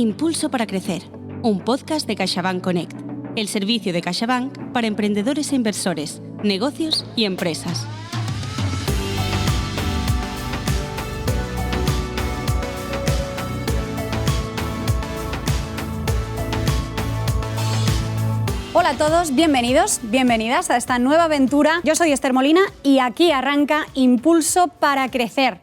Impulso para crecer, un podcast de CaixaBank Connect, el servicio de CaixaBank para emprendedores e inversores, negocios y empresas. Hola a todos, bienvenidos, bienvenidas a esta nueva aventura. Yo soy Esther Molina y aquí arranca Impulso para crecer.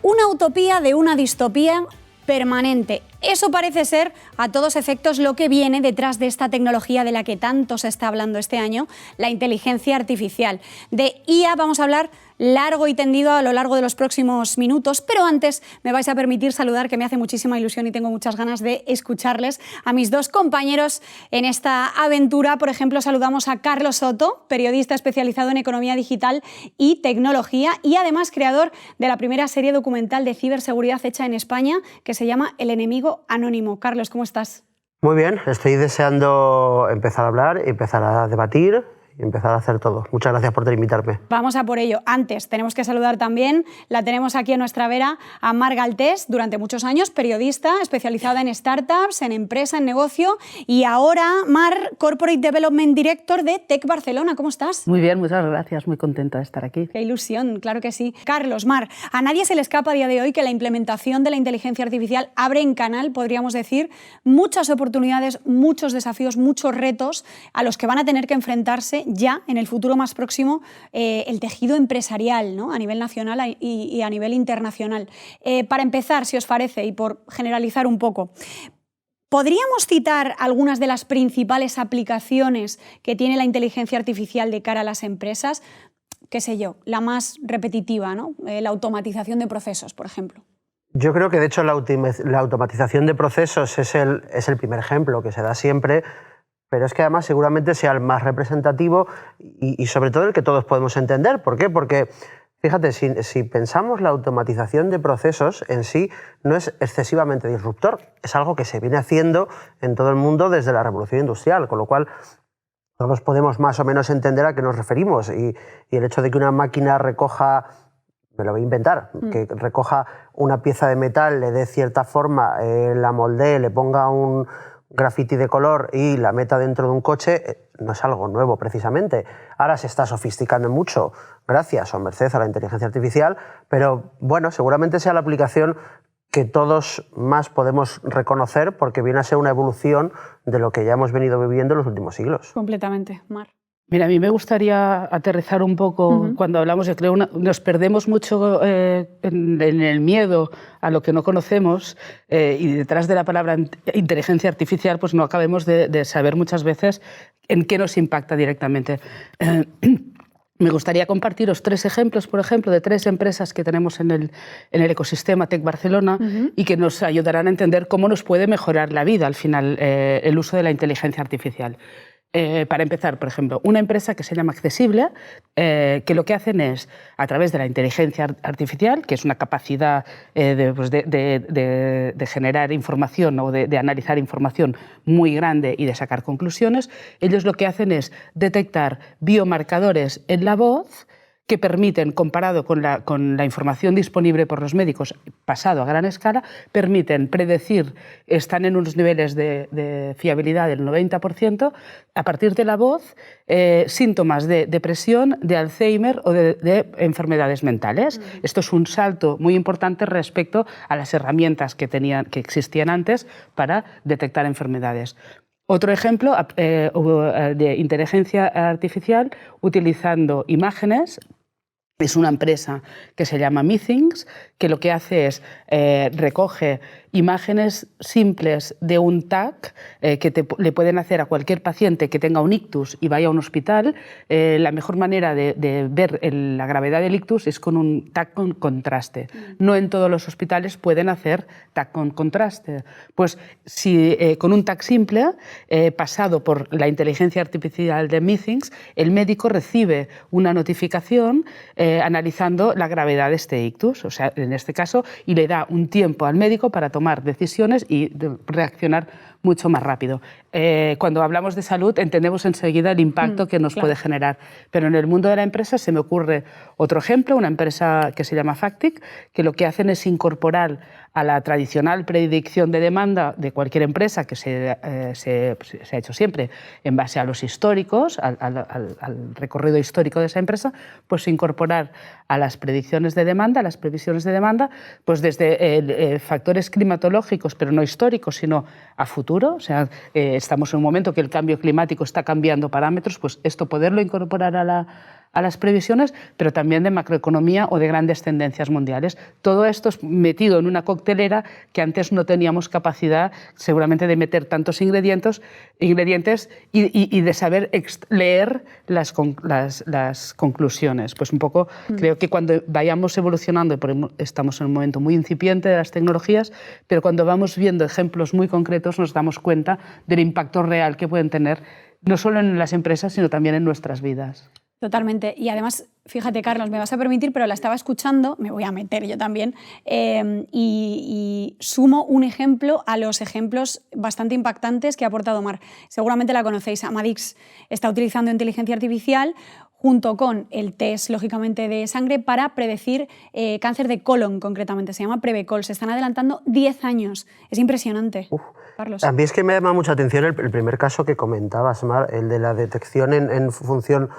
Una utopía de una distopía permanente. Eso parece ser, a todos efectos, lo que viene detrás de esta tecnología de la que tanto se está hablando este año, la inteligencia artificial. De IA vamos a hablar largo y tendido a lo largo de los próximos minutos, pero antes me vais a permitir saludar, que me hace muchísima ilusión y tengo muchas ganas de escucharles, a mis dos compañeros en esta aventura. Por ejemplo, saludamos a Carlos Soto, periodista especializado en economía digital y tecnología y además creador de la primera serie documental de ciberseguridad hecha en España, que se llama El enemigo anónimo. Carlos, ¿cómo estás? Muy bien, estoy deseando empezar a hablar, empezar a debatir y empezar a hacer todo. Muchas gracias por invitarme. Vamos a por ello. Antes, tenemos que saludar también, la tenemos aquí a nuestra vera, a Mar Galtés, durante muchos años periodista, especializada en startups, en empresa, en negocio, y ahora Mar, Corporate Development Director de Tech Barcelona. ¿Cómo estás? Muy bien, muchas gracias, muy contenta de estar aquí. Qué ilusión, claro que sí. Carlos, Mar, a nadie se le escapa a día de hoy que la implementación de la inteligencia artificial abre en canal, podríamos decir, muchas oportunidades, muchos desafíos, muchos retos a los que van a tener que enfrentarse ya en el futuro más próximo el tejido empresarial, ¿no? A nivel nacional y a nivel internacional. Para empezar, si os parece, y por generalizar un poco, ¿podríamos citar algunas de las principales aplicaciones que tiene la inteligencia artificial de cara a las empresas? Qué sé yo, la más repetitiva, ¿no? La automatización de procesos, por ejemplo. Yo creo que, de hecho, la automatización de procesos es el primer ejemplo que se da siempre, pero es que además seguramente sea el más representativo y sobre todo el que todos podemos entender. ¿Por qué? Porque, fíjate, si pensamos, la automatización de procesos en sí no es excesivamente disruptor. Es algo que se viene haciendo en todo el mundo desde la Revolución Industrial, con lo cual todos podemos más o menos entender a qué nos referimos. Y el hecho de que una máquina recoja, me lo voy a inventar, que recoja una pieza de metal, le dé cierta forma, la moldee, le ponga un graffiti de color y la meta dentro de un coche, no es algo nuevo precisamente. Ahora se está sofisticando mucho gracias o merced a la inteligencia artificial, pero bueno, seguramente sea la aplicación que todos más podemos reconocer porque viene a ser una evolución de lo que ya hemos venido viviendo en los últimos siglos. Completamente, Mar. Mira, a mí me gustaría aterrizar un poco cuando hablamos, yo creo, nos perdemos mucho en el miedo a lo que no conocemos y detrás de la palabra inteligencia artificial pues no acabemos de saber muchas veces en qué nos impacta directamente. Me gustaría compartiros 3 ejemplos, por ejemplo, de 3 empresas que tenemos en el ecosistema Tech Barcelona y que nos ayudarán a entender cómo nos puede mejorar la vida al final el uso de la inteligencia artificial. Para empezar, por ejemplo, una empresa que se llama Accesible, que lo que hacen es, a través de la inteligencia artificial, que es una capacidad de generar información o de analizar información muy grande y de sacar conclusiones, ellos lo que hacen es detectar biomarcadores en la voz que permiten, comparado con la información disponible por los médicos pasado a gran escala, permiten predecir, están en unos niveles de fiabilidad del 90%, a partir de la voz, síntomas de depresión, de Alzheimer o de enfermedades mentales. Esto es un salto muy importante respecto a las herramientas que existían antes para detectar enfermedades. Otro ejemplo de inteligencia artificial utilizando imágenes. Es una empresa que se llama Meethings, que lo que hace es recoge imágenes simples de un TAC que le pueden hacer a cualquier paciente que tenga un ictus y vaya a un hospital. La mejor manera de ver la gravedad del ictus es con un TAC con contraste. No en todos los hospitales pueden hacer TAC con contraste. Pues si con un TAC simple, pasado por la inteligencia artificial de Meethings, el médico recibe una notificación analizando la gravedad de este ictus, o sea, en este caso, y le da un tiempo al médico para tomar decisiones y reaccionar mucho más rápido. Cuando hablamos de salud entendemos enseguida el impacto que nos puede generar, pero en el mundo de la empresa se me ocurre otro ejemplo, una empresa que se llama Factic, que lo que hacen es incorporar a la tradicional predicción de demanda de cualquier empresa, que se ha hecho siempre en base a los históricos, al recorrido histórico de esa empresa, pues incorporar a las predicciones de demanda, a las previsiones de demanda, pues desde factores climatológicos, pero no históricos, sino a futuro. O sea, estamos en un momento que el cambio climático está cambiando parámetros, pues esto poderlo incorporar a las previsiones, pero también de macroeconomía o de grandes tendencias mundiales. Todo esto es metido en una coctelera que antes no teníamos capacidad seguramente de meter tantos ingredientes y de saber leer las conclusiones. Pues un poco creo que cuando vayamos evolucionando, estamos en un momento muy incipiente de las tecnologías, pero cuando vamos viendo ejemplos muy concretos nos damos cuenta del impacto real que pueden tener no solo en las empresas, sino también en nuestras vidas. Totalmente. Y además, fíjate, Carlos, me vas a permitir, pero la estaba escuchando, me voy a meter yo también, y sumo un ejemplo a los ejemplos bastante impactantes que ha aportado Mar. Seguramente la conocéis, Amadix está utilizando inteligencia artificial junto con el test, lógicamente, de sangre para predecir cáncer de colon, concretamente. Se llama Prevecol. Se están adelantando 10 años. Es impresionante. Carlos. A mí es que me llama mucha atención el primer caso que comentabas, Mar, el de la detección en función,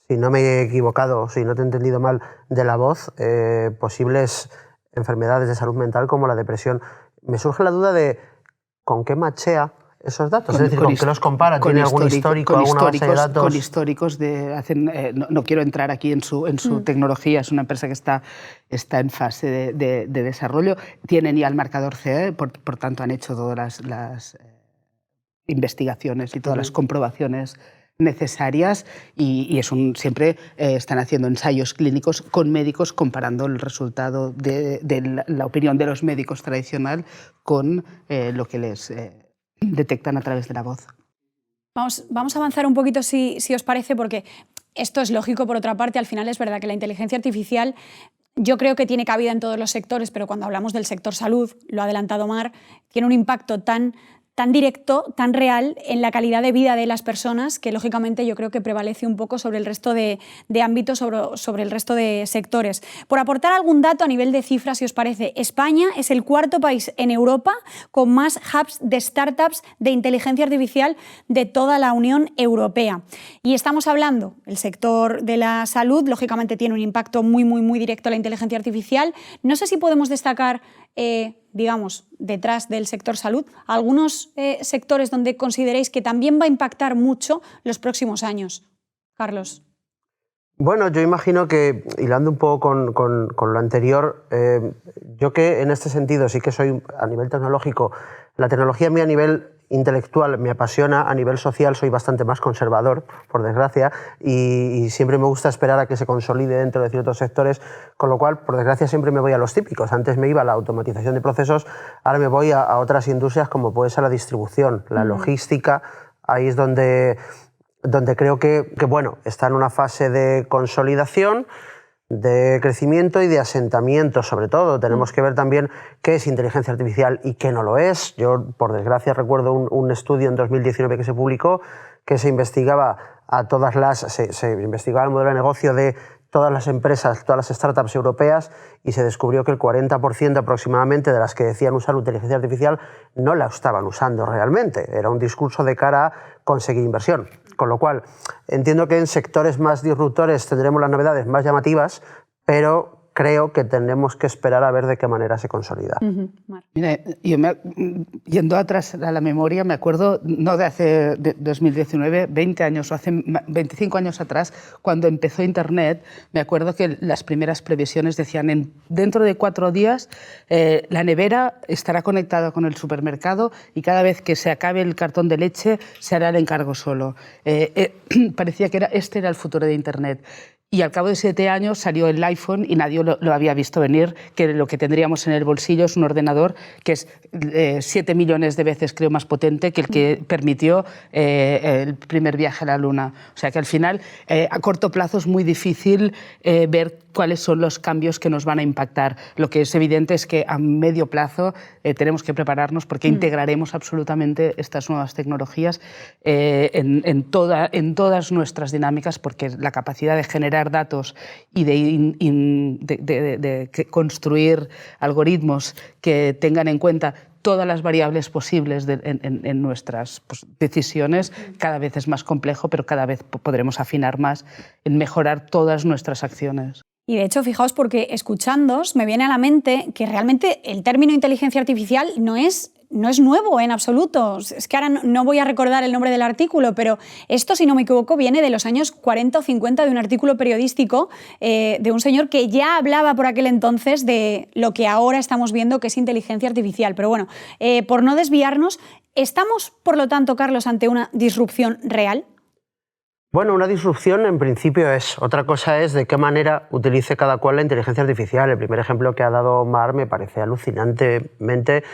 si no me he equivocado, si no te he entendido mal, de la voz, posibles enfermedades de salud mental como la depresión. Me surge la duda de con qué machea esos datos, es decir, ¿con qué los compara? ¿Tiene algún histórico, alguna base de datos? Con históricos no quiero entrar aquí en su tecnología, es una empresa que está en fase de desarrollo. Tienen ya el marcador CE, por tanto han hecho todas las investigaciones y todas las comprobaciones necesarias y siempre están haciendo ensayos clínicos con médicos comparando el resultado de la opinión de los médicos tradicional con lo que les detectan a través de la voz. Vamos a avanzar un poquito si os parece, porque esto es lógico. Por otra parte, al final es verdad que la inteligencia artificial yo creo que tiene cabida en todos los sectores, pero cuando hablamos del sector salud, lo ha adelantado Mar, tiene un impacto tan directo, tan real en la calidad de vida de las personas que, lógicamente, yo creo que prevalece un poco sobre el resto de ámbitos, sobre el resto de sectores. Por aportar algún dato a nivel de cifras, si os parece, España es el cuarto país en Europa con más hubs de startups de inteligencia artificial de toda la Unión Europea. Y estamos hablando, el sector de la salud, lógicamente, tiene un impacto muy, muy, muy directo a la inteligencia artificial. No sé si podemos destacar digamos, detrás del sector salud, algunos sectores donde consideréis que también va a impactar mucho los próximos años. Carlos. Bueno, yo imagino que, hilando un poco con lo anterior, yo que en este sentido sí que soy, a nivel tecnológico, la tecnología a mí a nivel intelectual me apasiona, a nivel social soy bastante más conservador, por desgracia, y siempre me gusta esperar a que se consolide dentro de ciertos sectores, con lo cual, por desgracia, siempre me voy a los típicos. Antes me iba a la automatización de procesos, ahora me voy a otras industrias como puede ser la distribución, la logística. Ahí es donde creo que bueno, está en una fase de consolidación, de crecimiento y de asentamiento, sobre todo. Tenemos que ver también qué es inteligencia artificial y qué no lo es. Yo, por desgracia, recuerdo un estudio en 2019 que se publicó que se investigaba se investigaba el modelo de negocio de todas las empresas, todas las startups europeas, y se descubrió que el 40% aproximadamente de las que decían usar inteligencia artificial no la estaban usando realmente. Era un discurso de cara a conseguir inversión. Con lo cual, entiendo que en sectores más disruptores tendremos las novedades más llamativas, pero creo que tenemos que esperar a ver de qué manera se consolida. Mira, yo yendo atrás a la memoria, me acuerdo, no de hace 2019, 20 años o hace 25 años atrás, cuando empezó Internet, me acuerdo que las primeras previsiones decían dentro de 4 días la nevera estará conectada con el supermercado y cada vez que se acabe el cartón de leche se hará el encargo solo. Parecía que este era el futuro de Internet. Y al cabo de 7 años salió el iPhone y nadie lo había visto venir, que lo que tendríamos en el bolsillo es un ordenador que es 7 millones de veces, creo, más potente que el que permitió el primer viaje a la Luna. O sea que al final, a corto plazo es muy difícil ver cuáles son los cambios que nos van a impactar. Lo que es evidente es que a medio plazo tenemos que prepararnos porque integraremos absolutamente estas nuevas tecnologías en todas nuestras dinámicas, porque la capacidad de generar datos y de construir algoritmos que tengan en cuenta todas las variables posibles en nuestras decisiones cada vez es más complejo, pero cada vez podremos afinar más en mejorar todas nuestras acciones. Y de hecho, fijaos, porque escuchándoos me viene a la mente que realmente el término inteligencia artificial no es nuevo en absoluto. Es que ahora no voy a recordar el nombre del artículo, pero esto, si no me equivoco, viene de los años 40 o 50 de un artículo periodístico de un señor que ya hablaba por aquel entonces de lo que ahora estamos viendo que es inteligencia artificial. Pero bueno, por no desviarnos, ¿estamos, por lo tanto, Carlos, ante una disrupción real? Bueno, una disrupción en principio es. Otra cosa es de qué manera utilice cada cual la inteligencia artificial. El primer ejemplo que ha dado Mar me parece alucinantemente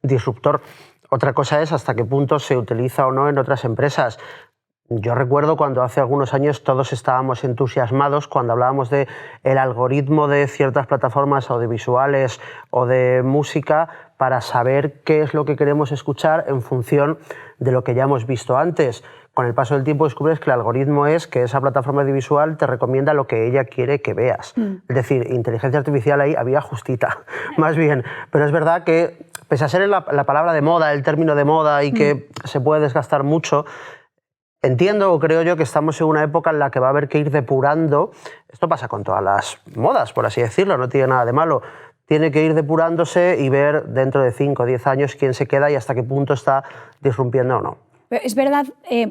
disruptor. Otra cosa es hasta qué punto se utiliza o no en otras empresas. Yo recuerdo cuando hace algunos años todos estábamos entusiasmados cuando hablábamos del algoritmo de ciertas plataformas audiovisuales o de música para saber qué es lo que queremos escuchar en función de lo que ya hemos visto antes. Con el paso del tiempo descubres que el algoritmo es que esa plataforma audiovisual te recomienda lo que ella quiere que veas. Es decir, inteligencia artificial ahí había justita, más bien. Pero es verdad que, pese a ser la palabra de moda, el término de moda y que se puede desgastar mucho, entiendo o creo yo que estamos en una época en la que va a haber que ir depurando. Esto pasa con todas las modas, por así decirlo, no tiene nada de malo. Tiene que ir depurándose y ver dentro de 5 o 10 años quién se queda y hasta qué punto está disrumpiendo o no. Es verdad,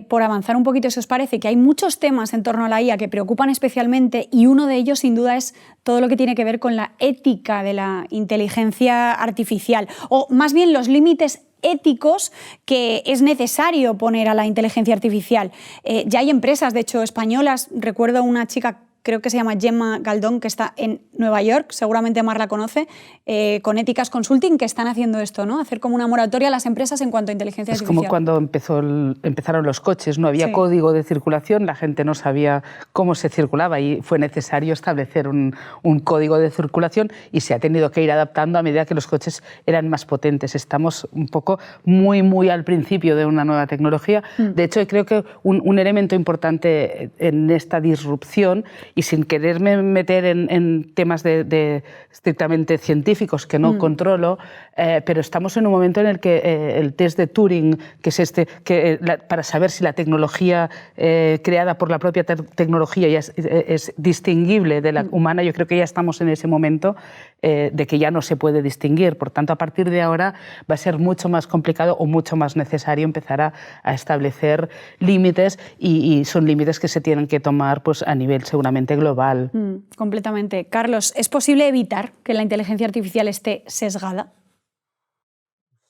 por avanzar un poquito, si os parece, que hay muchos temas en torno a la IA que preocupan especialmente y uno de ellos, sin duda, es todo lo que tiene que ver con la ética de la inteligencia artificial, o más bien los límites éticos que es necesario poner a la inteligencia artificial. Ya hay empresas, de hecho, españolas. Recuerdo una chica, creo que se llama Gemma Galdón, que está en Nueva York, seguramente Mar la conoce, con Éticas Consulting, que están haciendo esto, ¿no? Hacer como una moratoria a las empresas en cuanto a inteligencia artificial. Es como cuando empezaron los coches, no había código de circulación, la gente no sabía cómo se circulaba y fue necesario establecer un código de circulación y se ha tenido que ir adaptando a medida que los coches eran más potentes. Estamos un poco muy al principio de una nueva tecnología. De hecho, creo que un elemento importante en esta disrupción, y sin quererme meter en temas de estrictamente científicos que no controlo, pero estamos en un momento en el que el test de Turing, que es para saber si la tecnología creada por la propia tecnología ya es distinguible de la humana, yo creo que ya estamos en ese momento de que ya no se puede distinguir. Por tanto, a partir de ahora va a ser mucho más complicado o mucho más necesario empezar a establecer límites y son límites que se tienen que tomar pues, a nivel seguramente global. Completamente. Carlos, ¿es posible evitar que la inteligencia artificial esté sesgada?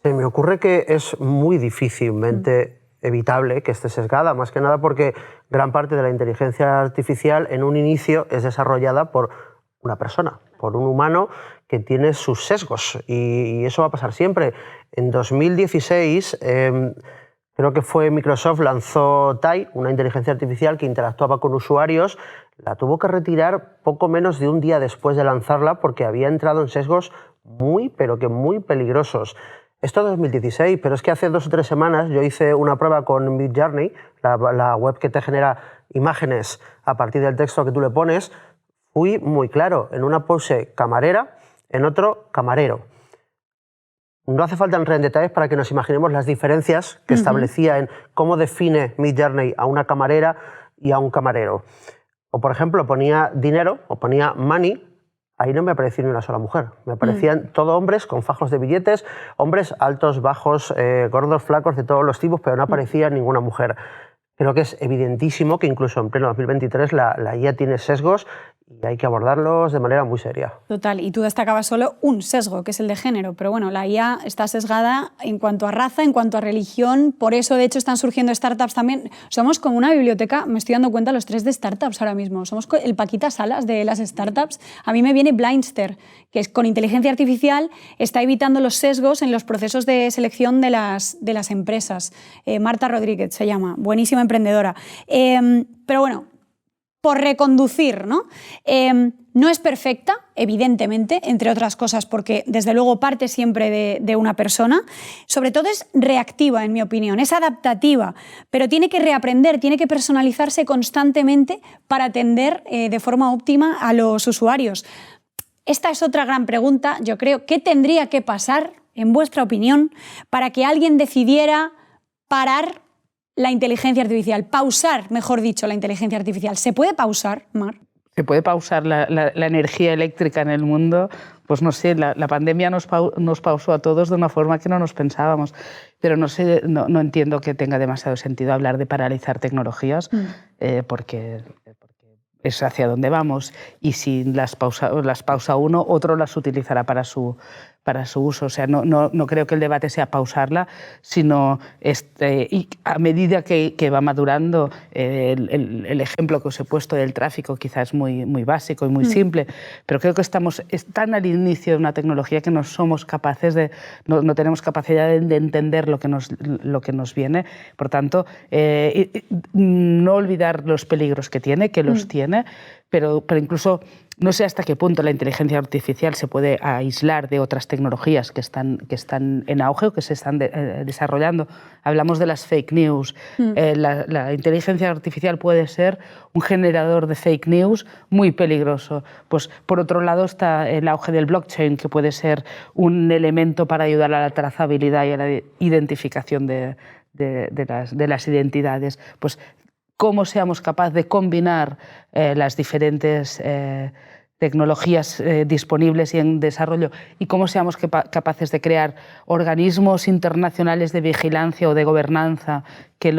Se me ocurre que es muy difícilmente evitable que esté sesgada, más que nada porque gran parte de la inteligencia artificial en un inicio es desarrollada por una persona, por un humano que tiene sus sesgos y eso va a pasar siempre. En 2016 creo que fue Microsoft lanzó Tai, una inteligencia artificial que interactuaba con usuarios. La tuvo que retirar poco menos de un día después de lanzarla porque había entrado en sesgos pero que muy peligrosos. Esto es 2016, pero es que hace 2 o 3 semanas yo hice una prueba con Midjourney, la web que te genera imágenes a partir del texto que tú le pones. Fui muy claro, en una puse camarera, en otro camarero. No hace falta entrar en detalles para que nos imaginemos las diferencias que establecía en cómo define Midjourney a una camarera y a un camarero. O, por ejemplo, ponía dinero o ponía money, ahí no me aparecía ni una sola mujer. Me aparecían todos hombres con fajos de billetes, hombres altos, bajos, gordos, flacos, de todos los tipos, pero no aparecía ninguna mujer. Creo que es evidentísimo que incluso en pleno 2023 la IA tiene sesgos y hay que abordarlos de manera muy seria. Total, y tú destacabas solo un sesgo, que es el de género, pero bueno, la IA está sesgada en cuanto a raza, en cuanto a religión, por eso de hecho están surgiendo startups también. Somos como una biblioteca, me estoy dando cuenta los tres de startups ahora mismo, somos el Paquita Salas de las startups. A mí me viene Blindster, que es con inteligencia artificial, está evitando los sesgos en los procesos de selección de las empresas. Marta Rodríguez se llama, buenísima emprendedora. Pero bueno, por reconducir, ¿no? No es perfecta, evidentemente, entre otras cosas, porque desde luego parte siempre de una persona. Sobre todo es reactiva, en mi opinión, es adaptativa, pero tiene que reaprender, tiene que personalizarse constantemente para atender de forma óptima a los usuarios. Esta es otra gran pregunta, yo creo. ¿Qué tendría que pasar, en vuestra opinión, para que alguien decidiera parar la inteligencia artificial, pausar, mejor dicho, la inteligencia artificial? ¿Se puede pausar, Mar? ¿Se puede pausar la energía eléctrica en el mundo? Pues no sé, la pandemia nos pausó a todos de una forma que no nos pensábamos, pero no sé, no entiendo que tenga demasiado sentido hablar de paralizar tecnologías, porque es hacia dónde vamos, y si las pausa uno, otro las utilizará para su uso. O sea, no creo que el debate sea pausarla, sino y a medida que va madurando, el ejemplo que os he puesto del tráfico quizás es muy básico y muy simple, pero creo que estamos tan al inicio de una tecnología que no somos capaces no tenemos capacidad de entender lo que nos viene. Por tanto, no olvidar los peligros que tiene, que los tiene, pero incluso no sé hasta qué punto la inteligencia artificial se puede aislar de otras tecnologías que están en auge o que se están desarrollando. Hablamos de las fake news. La inteligencia artificial puede ser un generador de fake news muy peligroso. Pues, por otro lado está el auge del blockchain, que puede ser un elemento para ayudar a la trazabilidad y a la identificación de las identidades. Pues, cómo seamos capaces de combinar las diferentes tecnologías disponibles y en desarrollo, y cómo seamos capaces de crear organismos internacionales de vigilancia o de gobernanza que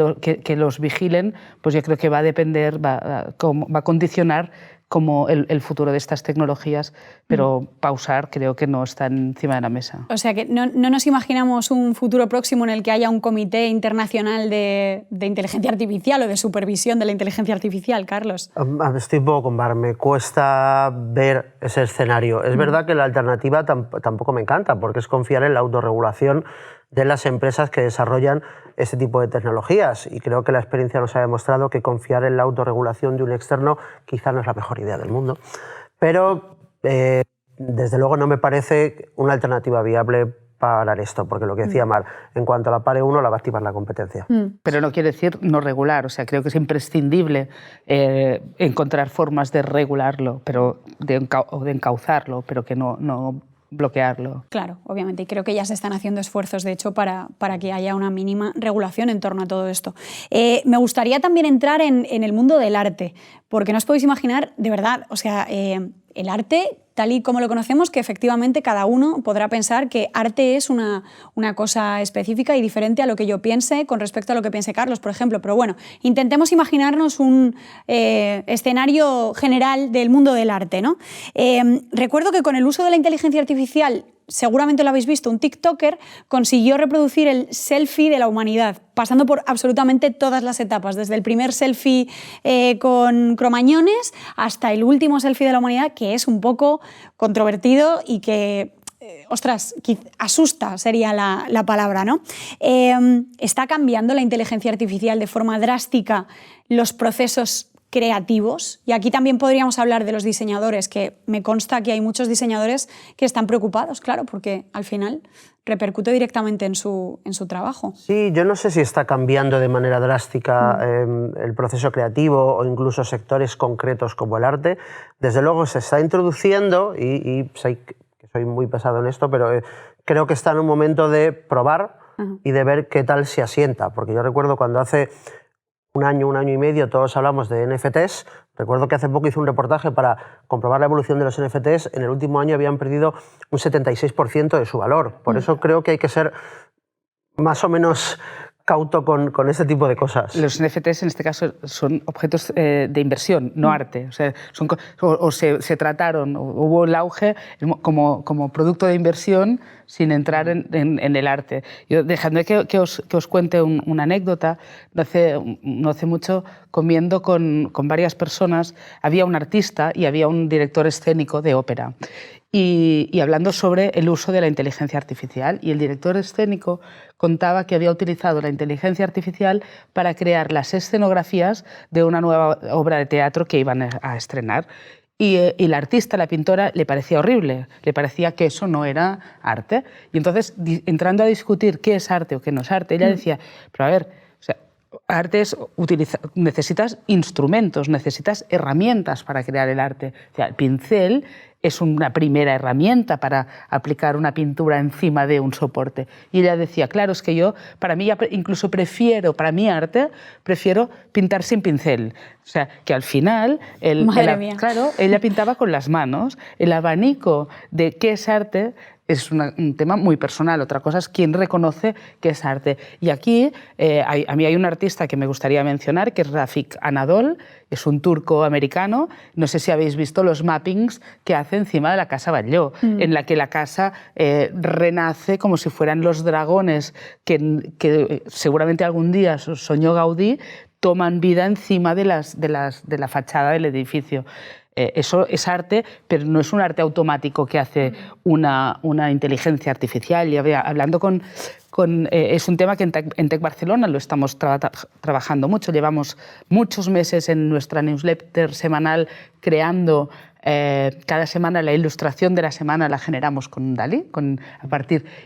los vigilen, pues yo creo que va a depender, va a condicionar como el futuro de estas tecnologías, pero pausar creo que no está encima de la mesa. O sea que no nos imaginamos un futuro próximo en el que haya un comité internacional de inteligencia artificial o de supervisión de la inteligencia artificial, Carlos. Estoy un poco con Mar, me cuesta ver ese escenario. Es verdad que la alternativa tampoco me encanta, porque es confiar en la autorregulación de las empresas que desarrollan este tipo de tecnologías, y creo que la experiencia nos ha demostrado que confiar en la autorregulación de un externo quizá no es la mejor idea del mundo, pero desde luego no me parece una alternativa viable parar esto, porque lo que decía Mar, en cuanto la pare uno, la va a activar la competencia. Pero no quiere decir no regular, o sea, creo que es imprescindible encontrar formas de regularlo, pero de encauzarlo, pero que no bloquearlo. Claro, obviamente, y creo que ya se están haciendo esfuerzos, de hecho, para que haya una mínima regulación en torno a todo esto. Me gustaría también entrar en el mundo del arte, porque no os podéis imaginar, de verdad, o sea, el arte, tal y como lo conocemos, que efectivamente cada uno podrá pensar que arte es una cosa específica y diferente a lo que yo piense con respecto a lo que piense Carlos, por ejemplo. Pero bueno, intentemos imaginarnos un escenario general del mundo del arte, ¿no? Recuerdo que con el uso de la inteligencia artificial, seguramente lo habéis visto, un TikToker consiguió reproducir el selfie de la humanidad, pasando por absolutamente todas las etapas, desde el primer selfie con cromañones hasta el último selfie de la humanidad, que es un poco controvertido y que, ostras, asusta sería la palabra, ¿no? ¿Está cambiando la inteligencia artificial de forma drástica los procesos creativos? Y aquí también podríamos hablar de los diseñadores, que me consta que hay muchos diseñadores que están preocupados, claro, porque al final repercute directamente en su trabajo. Sí, yo no sé si está cambiando de manera drástica el proceso creativo o incluso sectores concretos como el arte. Desde luego se está introduciendo, y sé que soy muy pesado en esto, pero creo que está en un momento de probar y de ver qué tal se asienta, porque yo recuerdo cuando hace un año y medio todos hablamos de NFTs. Recuerdo que hace poco hice un reportaje para comprobar la evolución de los NFTs. En el último año habían perdido un 76% de su valor. Por eso creo que hay que ser más o menos cauto con este tipo de cosas. Los NFTs en este caso son objetos de inversión, no arte. O sea, se trataron, hubo el auge como producto de inversión sin entrar en el arte. Yo, dejadme que os cuente una anécdota. No hace mucho, comiendo con varias personas, había un artista y había un director escénico de ópera. Y hablando sobre el uso de la inteligencia artificial. Y el director escénico contaba que había utilizado la inteligencia artificial para crear las escenografías de una nueva obra de teatro que iban a estrenar. Y la artista, la pintora, le parecía horrible, le parecía que eso no era arte. Y entonces, entrando a discutir qué es arte o qué no es arte, ella decía, pero a ver, o sea, arte es necesitas instrumentos, necesitas herramientas para crear el arte. O sea, el pincel es una primera herramienta para aplicar una pintura encima de un soporte. Y ella decía, claro, es que yo, para mí, incluso para mi arte, prefiero pintar sin pincel. O sea, que al final, claro, ella pintaba con las manos. El abanico de qué es arte es un tema muy personal. Otra cosa es quién reconoce que es arte. Y aquí, a mí hay un artista que me gustaría mencionar, que es Rafik Anadol, es un turco-americano. No sé si habéis visto los mappings que hace encima de la Casa Batlló, en la que la casa renace como si fueran los dragones que seguramente algún día soñó Gaudí, toman vida encima de la fachada del edificio. Eso es arte, pero no es un arte automático que hace una inteligencia artificial. Y hablando es un tema que en Tech Barcelona lo estamos trabajando mucho. Llevamos muchos meses en nuestra newsletter semanal creando cada semana la ilustración de la semana la generamos con DALL-E,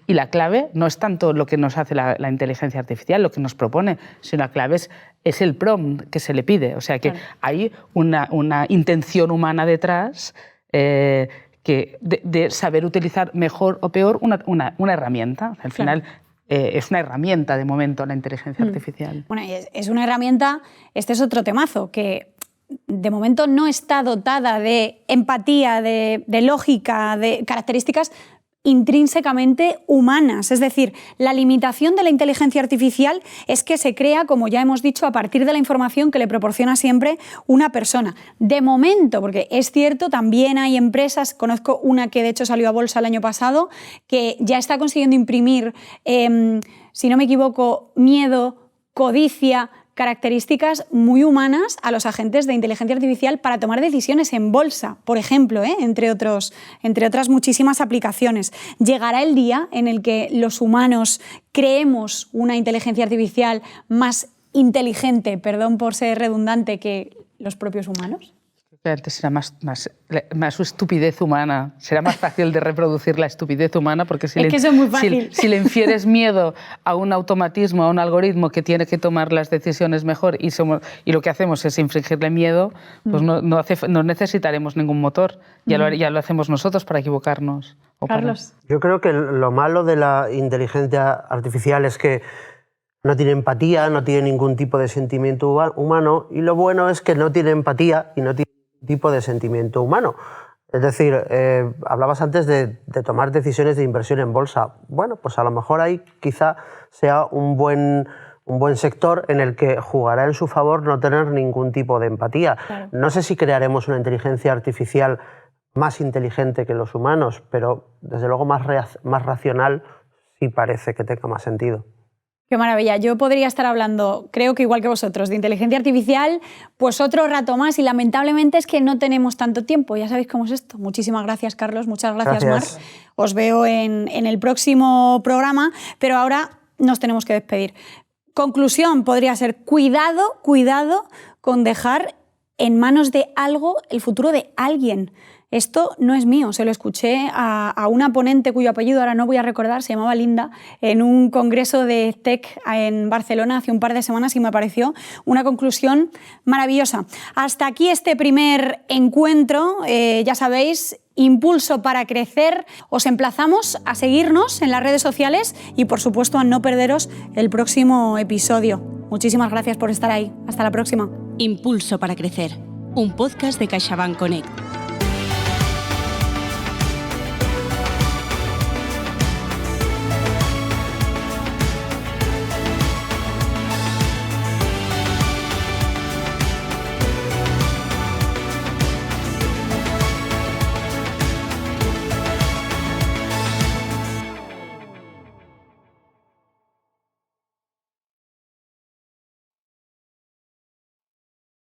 y la clave no es tanto lo que nos hace la inteligencia artificial, lo que nos propone, sino la clave es el prompt que se le pide. O sea que hay una intención humana detrás de saber utilizar mejor o peor una herramienta. Al final es una herramienta de momento la inteligencia artificial. Bueno, es una herramienta, este es otro temazo, que de momento no está dotada de empatía, de lógica, de características intrínsecamente humanas. Es decir, la limitación de la inteligencia artificial es que se crea, como ya hemos dicho, a partir de la información que le proporciona siempre una persona. De momento, porque es cierto, también hay empresas, conozco una que de hecho salió a bolsa el año pasado, que ya está consiguiendo imprimir, si no me equivoco, miedo, codicia, características muy humanas a los agentes de inteligencia artificial para tomar decisiones en bolsa, por ejemplo, entre otras muchísimas aplicaciones. ¿Llegará el día en el que los humanos creemos una inteligencia artificial más inteligente, perdón por ser redundante, que los propios humanos? Antes será más su estupidez humana. Será más fácil de reproducir la estupidez humana porque si le infieres miedo a un automatismo, a un algoritmo que tiene que tomar las decisiones mejor y lo que hacemos es infligirle miedo, pues no necesitaremos ningún motor. Ya lo hacemos nosotros para equivocarnos. Carlos. Yo creo que lo malo de la inteligencia artificial es que no tiene empatía, no tiene ningún tipo de sentimiento humano, y lo bueno es que no tiene empatía y no tiene tipo de sentimiento humano. Es decir, hablabas antes de tomar decisiones de inversión en bolsa. Bueno, pues a lo mejor ahí quizá sea un buen sector en el que jugará en su favor no tener ningún tipo de empatía. Claro. No sé si crearemos una inteligencia artificial más inteligente que los humanos, pero desde luego más racional sí parece que tenga más sentido. Qué maravilla. Yo podría estar hablando, creo que igual que vosotros, de inteligencia artificial, pues otro rato más, y lamentablemente es que no tenemos tanto tiempo. Ya sabéis cómo es esto. Muchísimas gracias, Carlos. Muchas gracias, Marc. Os veo en el próximo programa, pero ahora nos tenemos que despedir. Conclusión podría ser: cuidado con dejar en manos de algo el futuro de alguien. Esto no es mío, se lo escuché a una ponente cuyo apellido ahora no voy a recordar, se llamaba Linda, en un congreso de Tech en Barcelona hace un par de semanas, y me pareció una conclusión maravillosa. Hasta aquí este primer encuentro, ya sabéis, Impulso para Crecer. Os emplazamos a seguirnos en las redes sociales y, por supuesto, a no perderos el próximo episodio. Muchísimas gracias por estar ahí. Hasta la próxima. Impulso para Crecer, un podcast de CaixaBank Connect.